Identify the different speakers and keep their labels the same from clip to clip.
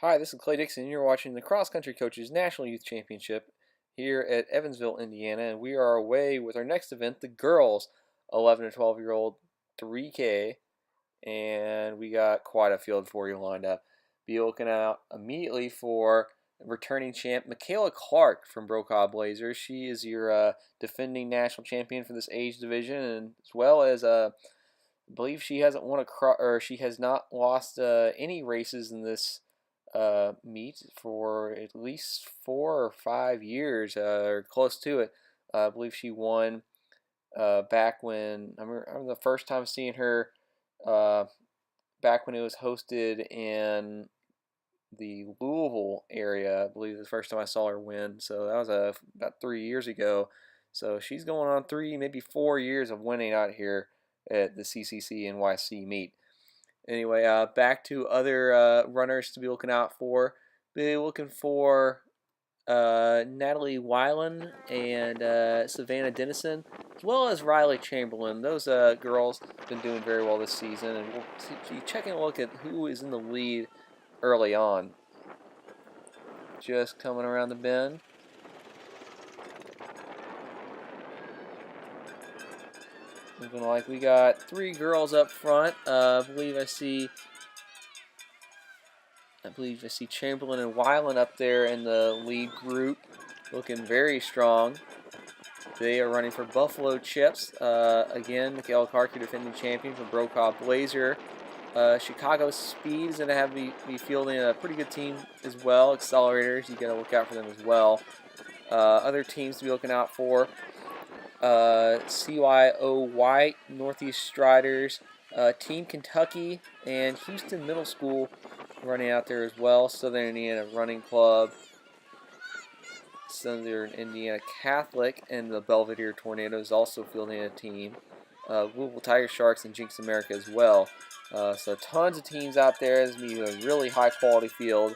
Speaker 1: Hi, this is Clay Dixon. You're watching the Cross Country Coaches National Youth Championship here at Evansville, Indiana, and we are away with our next event, the girls 11 to 12-year-old 3K, and we got quite a field for you lined up. Be looking out immediately for returning champ Makayla Clark from Brokaw Blazers. She is your defending national champion for this age division, and as well as I believe she hasn't won she has not lost any races in this meet for at least 4 or 5 years, or close to it. I believe she won back when I remember the first time seeing her uh, back when it was hosted in the Louisville area. I believe the first time I saw her win. So that was about 3 years ago. So she's going on 3, maybe 4 years of winning out here at the CCCNYC meet. Anyway, back to other runners to be looking out for. Be looking for Natalie Weiland and Savannah Dennison, as well as Riley Chamberlain. Those girls have been doing very well this season, and we'll be checking a look at who is in the lead early on. Just coming around the bend. Looking like we got 3 girls up front. I believe I see Chamberlain and Weiland up there in the lead group, looking very strong. They are running for Buffalo Chips. Again, Makayla Clark, your defending champion from Brokaw Blazer. Chicago Speed is going to have be fielding a pretty good team as well. Accelerators, you got to look out for them as well. Other teams to be looking out for: CYO White, Northeast Striders, Team Kentucky, and Houston Middle School running out there as well. Southern Indiana Running Club, Southern Indiana Catholic, and the Belvedere Tornadoes also fielding a team. Louisville Tiger Sharks and Jinx America as well. So tons of teams out there. This is going to be a really high quality field.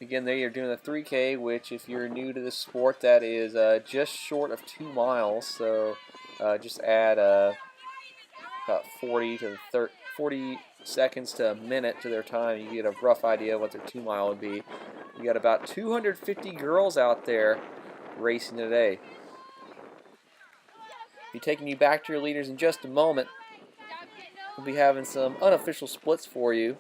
Speaker 1: Again, they are doing the 3K, which if you're new to this sport, that is just short of 2 miles. So just add about 40 seconds to a minute to their time. You get a rough idea of what their 2 mile would be. You got about 250 girls out there racing today. Be taking you back to your leaders in just a moment. We'll be having some unofficial splits for you.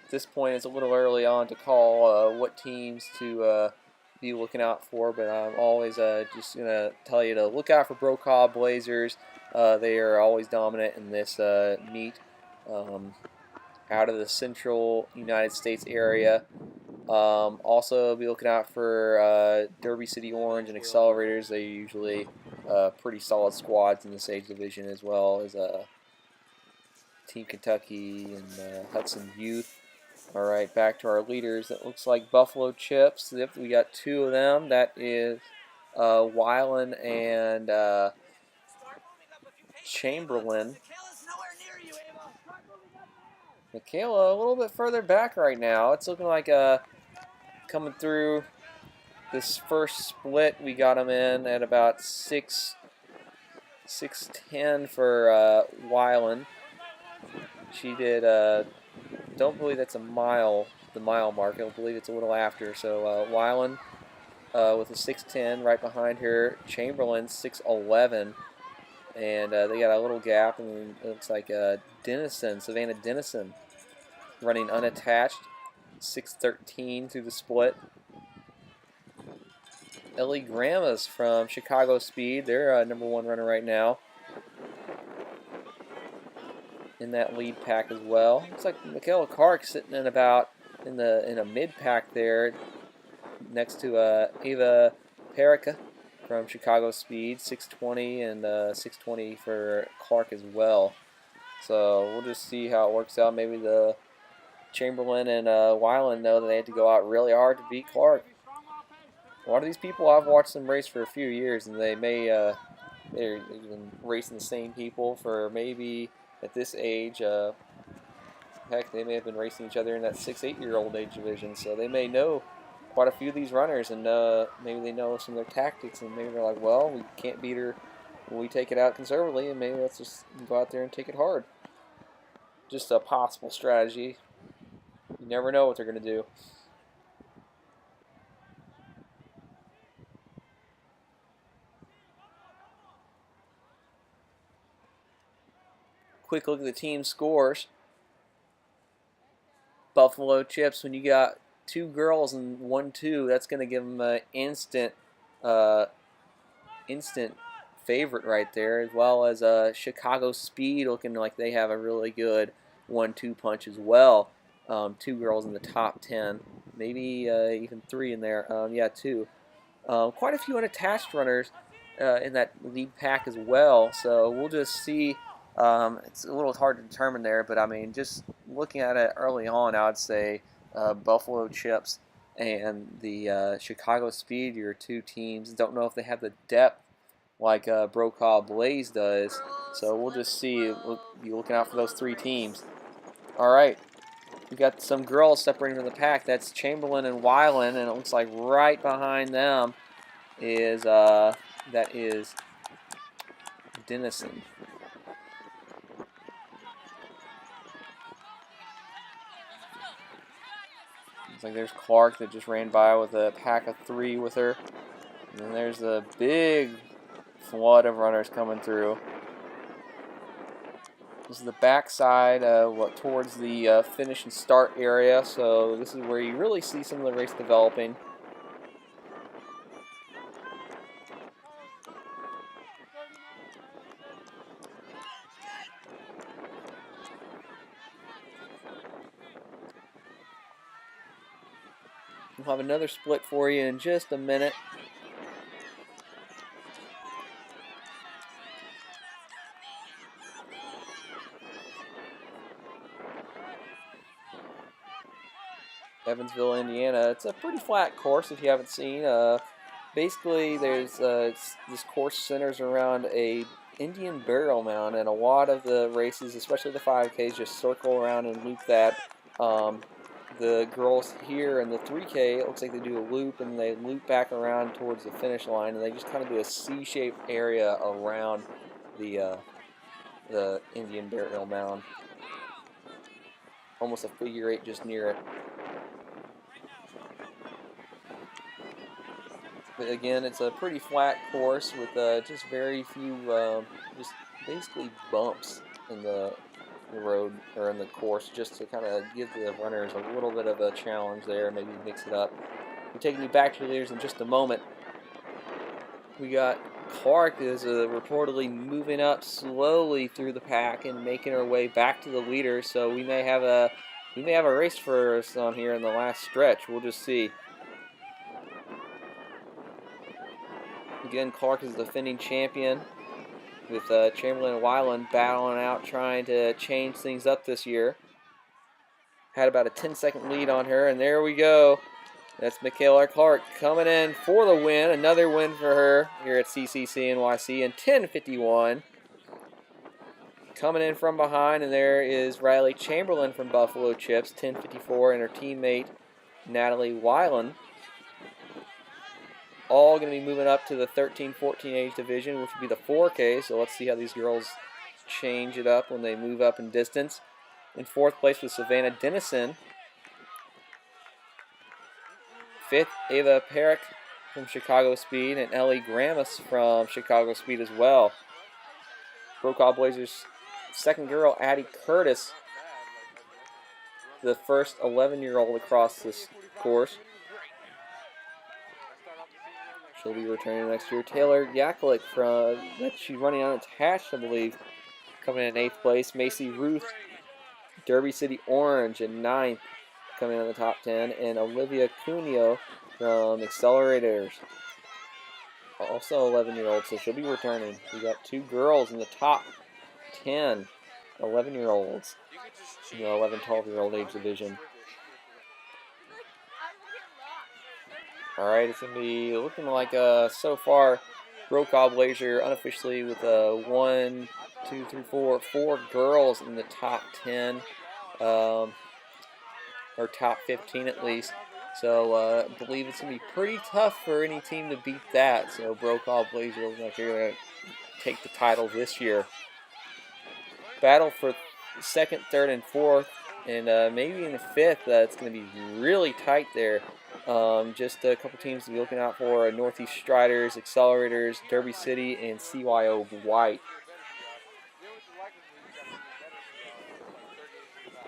Speaker 1: At this point, it's a little early on to call what teams to be looking out for, but I'm always just going to tell you to look out for Brokaw Blazers. They are always dominant in this meet out of the central United States area. Also, be looking out for Derby City Orange and Accelerators. They're usually pretty solid squads in this age division, as well as Team Kentucky and Hudson Youth. All right, back to our leaders. That looks like Buffalo Chips. We got 2 of them. That is Weiland and Chamberlain. Makayla a little bit further back right now. It's looking like coming through this first split, we got them in at about 6:10 for Weiland. She did. Don't believe that's the mile mark. I believe it's a little after. So Weiland with a 6:10 right behind her. Chamberlain 6:11, and they got a little gap. And it looks like Savannah Dennison, running unattached, 6:13 through the split. Ellie Grammas from Chicago Speed, they're #1 runner right now in that lead pack as well. Looks like Makayla Clark sitting in a mid pack there, next to Ava Perica from Chicago Speed, 6:20, and 6:20 for Clark as well. So we'll just see how it works out. Maybe the Chamberlain and Weiland know that they had to go out really hard to beat Clark. A lot of these people, I've watched them race for a few years, and they've been racing the same people for maybe at this age. Heck, they may have been racing each other in that 6-8-year-old age division, so they may know quite a few of these runners, and maybe they know some of their tactics, and maybe they're like, well, we can't beat her we take it out conservatively, and maybe let's just go out there and take it hard. Just a possible strategy. You never know what they're going to do. Quick look at the team scores. Buffalo Chips, when you got 2 girls and 1-2, that's going to give them an instant favorite right there, as well as Chicago Speed looking like they have a really good 1-2 punch as well. 2 girls in the top 10, maybe even 3 in there. Yeah, 2. Quite a few unattached runners in that lead pack as well. So we'll just see. It's a little hard to determine there, but I mean, just looking at it early on, I would say Buffalo Chips and the Chicago Speed, your 2 teams. Don't know if they have the depth like Brokaw Blaze does. So we'll just see. We'll be looking out for those 3 teams. All right. We got some girls separating from the pack. That's Chamberlain and Weiland, and it looks like right behind them is that is Denison. Looks like there's Clark that just ran by with a pack of 3 with her, and then there's a big flood of runners coming through. This is the backside, towards the finish and start area. So this is where you really see some of the race developing. We'll have another split for you in just a minute. Evansville, Indiana. It's a pretty flat course if you haven't seen. Basically, there's this course centers around a Indian burial mound, and a lot of the races, especially the 5Ks, just circle around and loop that. The girls here in the 3K, it looks like they do a loop, and they loop back around towards the finish line, and they just kind of do a C-shaped area around the Indian burial mound. Almost a figure 8 just near it. But again, it's a pretty flat course with just very few, just basically bumps in the road or in the course, just to kind of give the runners a little bit of a challenge there, maybe mix it up. We're taking you back to the leaders in just a moment. We got Clark is reportedly moving up slowly through the pack and making her way back to the leader. So we may have a race for us on here in the last stretch. We'll just see. Again, Clark is the defending champion, with Chamberlain and Weiland battling out, trying to change things up this year. Had about a 10-second lead on her, and there we go. That's Makayla Clark coming in for the win. Another win for her here at CCCNYC in 10:51. Coming in from behind, and there is Riley Chamberlain from Buffalo Chips, 10:54, and her teammate Natalie Weiland. All going to be moving up to the 13-14 age division, which would be the 4K. So let's see how these girls change it up when they move up in distance. In 4th place was Savannah Denison. 5th, Ava Perrick from Chicago Speed, and Ellie Gramus from Chicago Speed as well. Brokaw Blazers' 2nd girl, Addie Curtis, the first 11-year-old across this course. She'll be returning next year. Taylor Yaklik she's running unattached, I believe, coming in 8th place. Macy Ruth, Derby City Orange, in 9th, coming in the top 10. And Olivia Cuneo from Accelerators, also 11-year-old, so she'll be returning. We got 2 girls in the top 10, 11-year-olds in the 11, 12-year-old age division. All right, it's going to be looking like so far Brokaw Blazer unofficially with 1, 2, 3, 4 girls in the top 10, or top 15 at least. So I believe it's going to be pretty tough for any team to beat that. So Brokaw Blazer looking like they're going to take the title this year. Battle for second, third, and fourth, and maybe in the fifth. It's going to be really tight there. Just a couple teams to be looking out for: Northeast Striders, Accelerators, Derby City, and CYO White.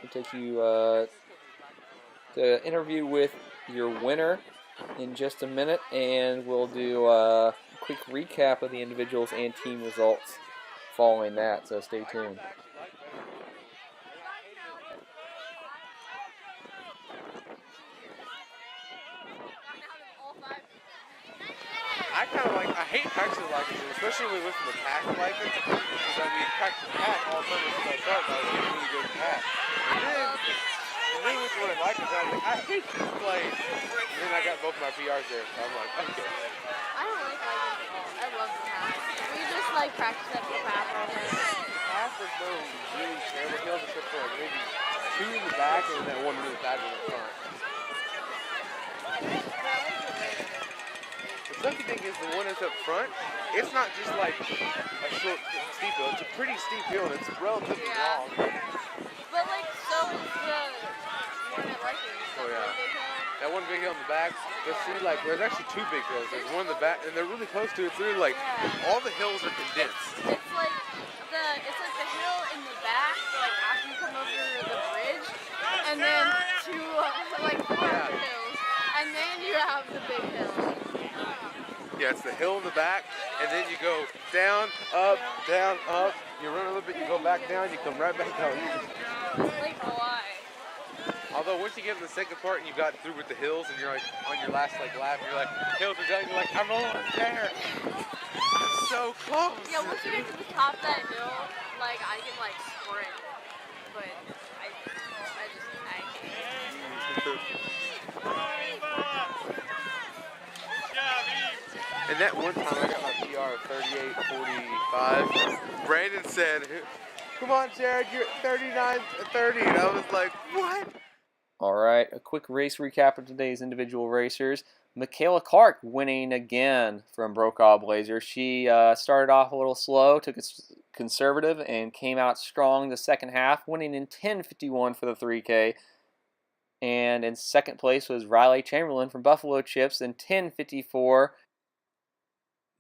Speaker 1: We'll take you to interview with your winner in just a minute, and we'll do a quick recap of the individuals and team results following that, so stay tuned.
Speaker 2: I hate practicing like it, especially when we went from the pack like it, because we practiced pack all summer since I started, I was getting really good at pack. And then with what I like it, I was like, I hate this place. And then I got both my PRs there, so I'm like, okay.
Speaker 3: I don't like it at all. I love the pack. We just like practice at the pack all day.
Speaker 2: Pack was no really terrible hills except for like maybe 2 in the back and that one really bad one in the front. The sucky thing is the one that's up front, it's not just like a short, steep hill. It's a pretty steep hill and it's relatively long.
Speaker 3: But like, so is the one at Likens.
Speaker 2: Oh yeah. That one big hill in the back. But see, like, there's actually 2 big hills. There's one in the back, and they're really close to it. It's really like all the hills are condensed.
Speaker 3: It's like the hill in the back, like after you come over the bridge, and then 2 like 4 hills, and then you have the big hill.
Speaker 2: Yeah, it's the hill in the back, and then you go down, up, you run a little bit, you go back down, you come right back down.
Speaker 3: Like, why?
Speaker 2: Although once you get to the second part and you got through with the hills and you're like on your last like lap, you're like, hills are done, you're like, I'm almost there. I'm so close.
Speaker 3: Yeah, once you get to the top of that hill, like I can like sprint, but I can't.
Speaker 2: And that one time I got my PR of 38:45. Brandon said, come on, Jared, you're at 39:30. And I was like, what?
Speaker 1: All right, a quick race recap of today's individual racers. Makayla Clark winning again from Brokaw Blazer. She started off a little slow, took it conservative, and came out strong the second half, winning in 10:51 for the 3K. And in second place was Riley Chamberlain from Buffalo Chips in 10:54.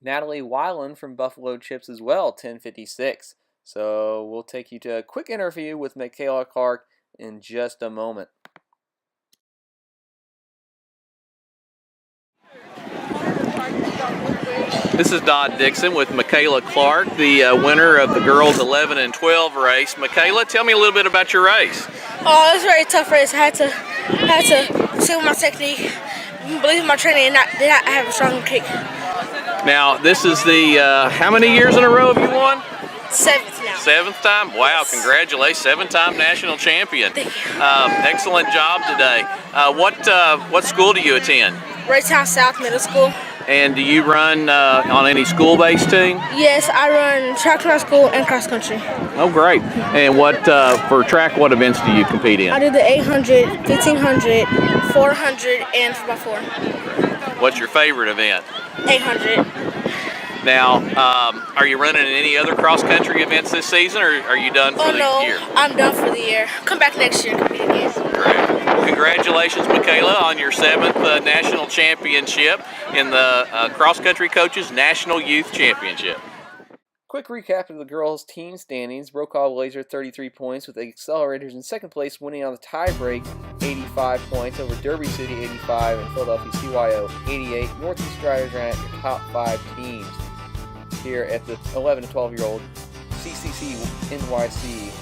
Speaker 1: Natalie Weiland from Buffalo Chips as well, 10:56. So we'll take you to a quick interview with Makayla Clark in just a moment. This is Dodd Dixon with Makayla Clark, the winner of the girls 11 and 12 race. Makayla, tell me a little bit about your race.
Speaker 4: Oh, it was a very tough race. I had to stay with my technique, believe in my training, and not have a strong kick.
Speaker 1: Now, this is the, how many years in a row have you won?
Speaker 4: 7th now.
Speaker 1: 7th time? Wow, congratulations, 7-time national champion.
Speaker 4: Thank you.
Speaker 1: Excellent job today. What school do you attend?
Speaker 4: Raytown South Middle School.
Speaker 1: And do you run on any school-based team?
Speaker 4: Yes, I run track to my school and cross country.
Speaker 1: Oh, great. And for track, what events do you compete in?
Speaker 4: I do the 800, 1500, 400, and 4x4.
Speaker 1: What's your favorite event?
Speaker 4: 800.
Speaker 1: Now, are you running any other cross-country events this season, or are you done for the year?
Speaker 4: Oh, no, I'm done for the year. Come back next year and compete again.
Speaker 1: Great. Congratulations, Makayla, on your 7th national championship in the Cross-Country Coaches National Youth Championship. Quick recap of the girls' team standings. Brokaw Blazer 33 points, with the Accelerators in second place, winning on the tie-break 85 points over Derby City 85 and Philadelphia CYO 88. Northeast Striders ran at your top 5 teams here at the 11 to 12-year-old CCCNYC